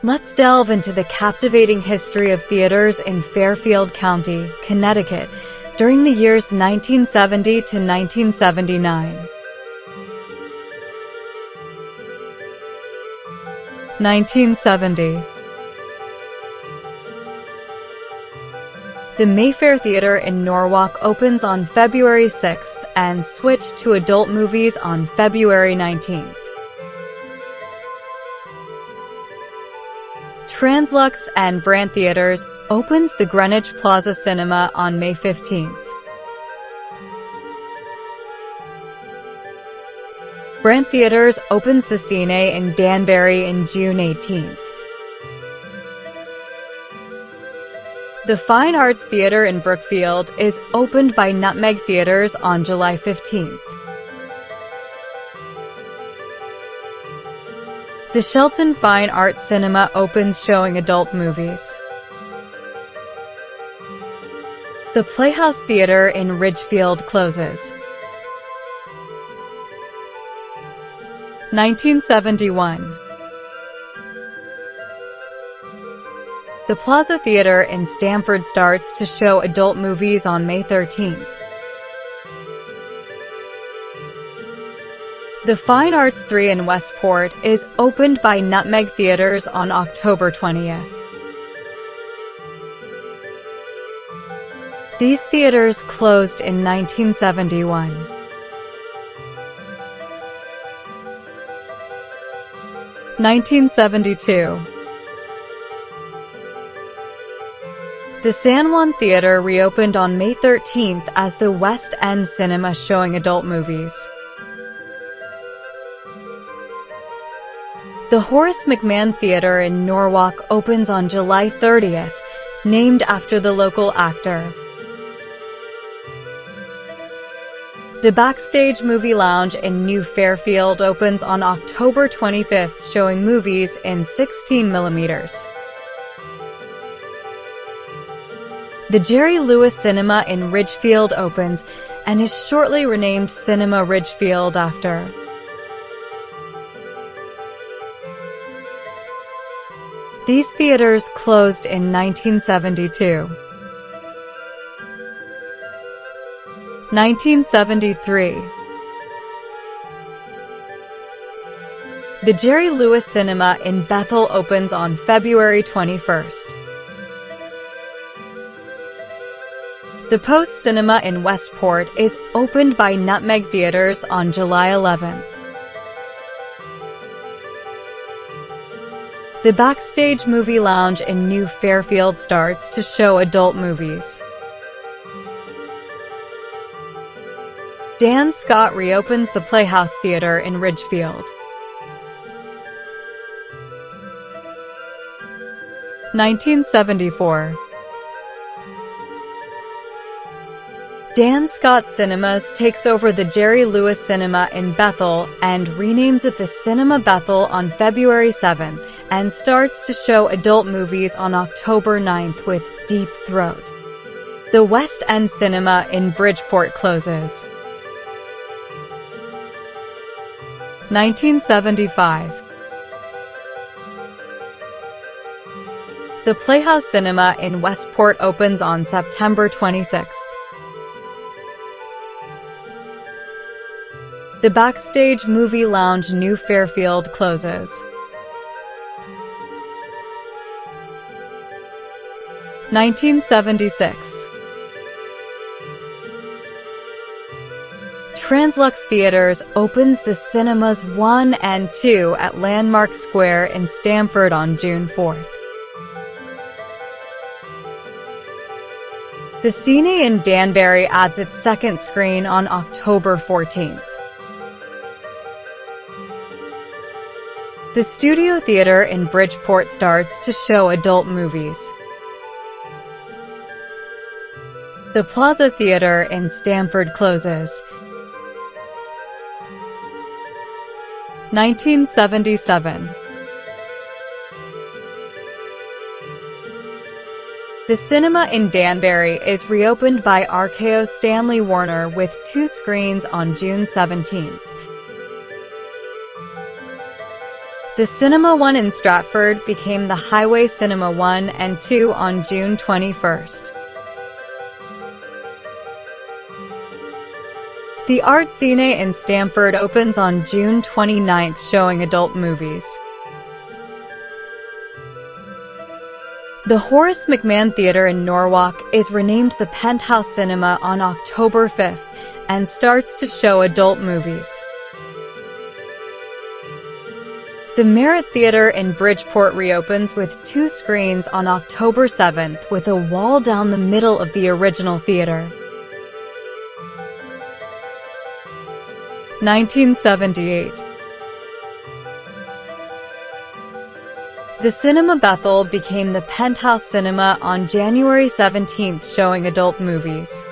Let's delve into the captivating history of theaters in Fairfield County, Connecticut, during the years 1970 to 1979. 1970. The Mayfair Theatre in Norwalk opens on February 6th and switched to adult movies on February 19th. Trans-Lux and Brand Theatres opens the Greenwich Plaza Cinema on May 15th. Brand Theatres opens the Cine in Danbury in June 18th. The Fine Arts Theatre in Brookfield is opened by Nutmeg Theatres on July 15th. The Shelton Fine Arts Cinema opens showing adult movies. The Playhouse Theatre in Ridgefield closes. 1971. The Plaza Theatre in Stamford starts to show adult movies on May 13th. The Fine Arts 3 in Westport is opened by Nutmeg Theatres on October 20th. These theaters closed in 1971. 1972. The San Juan Theatre reopened on May 13th as the West End Cinema showing adult movies. The Horace McMahon Theatre in Norwalk opens on July 30th, named after the local actor. The Backstage Movie Lounge in New Fairfield opens on October 25th, showing movies in 16mm. The Jerry Lewis Cinema in Ridgefield opens, and is shortly renamed Cinema Ridgefield after. These theaters closed in 1972. 1973. The Jerry Lewis Cinema in Bethel opens on February 21st. The Post Cinema in Westport is opened by Nutmeg Theatres on July 11th. The Backstage Movie Lounge in New Fairfield starts to show adult movies. Dan Scott reopens the Playhouse Theatre in Ridgefield. 1974. Dan Scott Cinemas takes over the Jerry Lewis Cinema in Bethel and renames it the Cinema Bethel on February 7th and starts to show adult movies on October 9th with Deep Throat. The West End Cinema in Bridgeport closes. 1975. The Playhouse Cinema in Westport opens on September 26th. The Backstage Movie Lounge New Fairfield closes. 1976. Trans-Lux Theatres opens the Cinemas 1 and 2 at Landmark Square in Stamford on June 4th. The Cine in Danbury adds its second screen on October 14th. The Studio Theatre in Bridgeport starts to show adult movies. The Plaza Theatre in Stamford closes. 1977. The cinema in Danbury is reopened by RKO Stanley Warner with 2 screens on June 17th. The Cinema 1 in Stratford became the Highway Cinema 1 and 2 on June 21st. The Art Cine in Stamford opens on June 29th, showing adult movies. The Horace McMahon Theatre in Norwalk is renamed the Penthouse Cinema on October 5th and starts to show adult movies. The Merritt Theatre in Bridgeport reopens with 2 screens on October 7th with a wall down the middle of the original theatre. 1978. The Cinema Bethel became the Penthouse Cinema on January 17th, showing adult movies.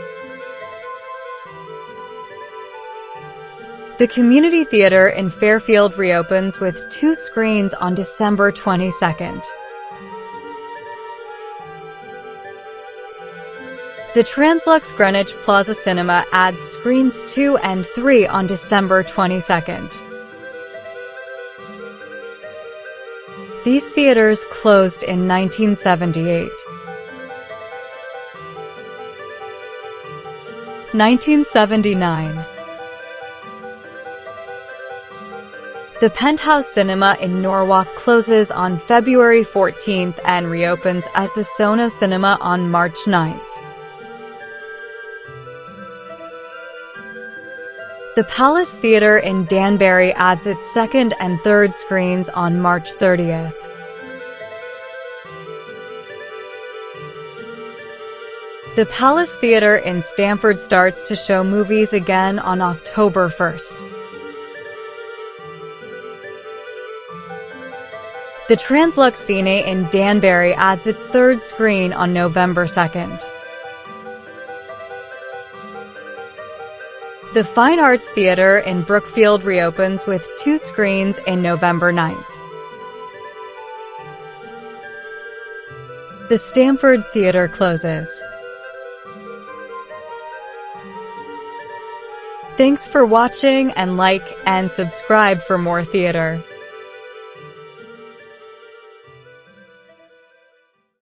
The Community Theatre in Fairfield reopens with 2 screens on December 22nd. The Trans-Lux Greenwich Plaza Cinema adds screens 2 and 3 on December 22nd. These theaters closed in 1978. 1979. The Penthouse Cinema in Norwalk closes on February 14th and reopens as the Sono Cinema on March 9th. The Palace Theatre in Danbury adds its 2nd and 3rd screens on March 30th. The Palace Theatre in Stamford starts to show movies again on October 1st. The Trans-Lux Cine in Danbury adds its 3rd screen on November 2nd. The Fine Arts Theatre in Brookfield reopens with 2 screens in November 9th. The Stamford Theatre closes. Thanks for watching, and like and subscribe for more theater.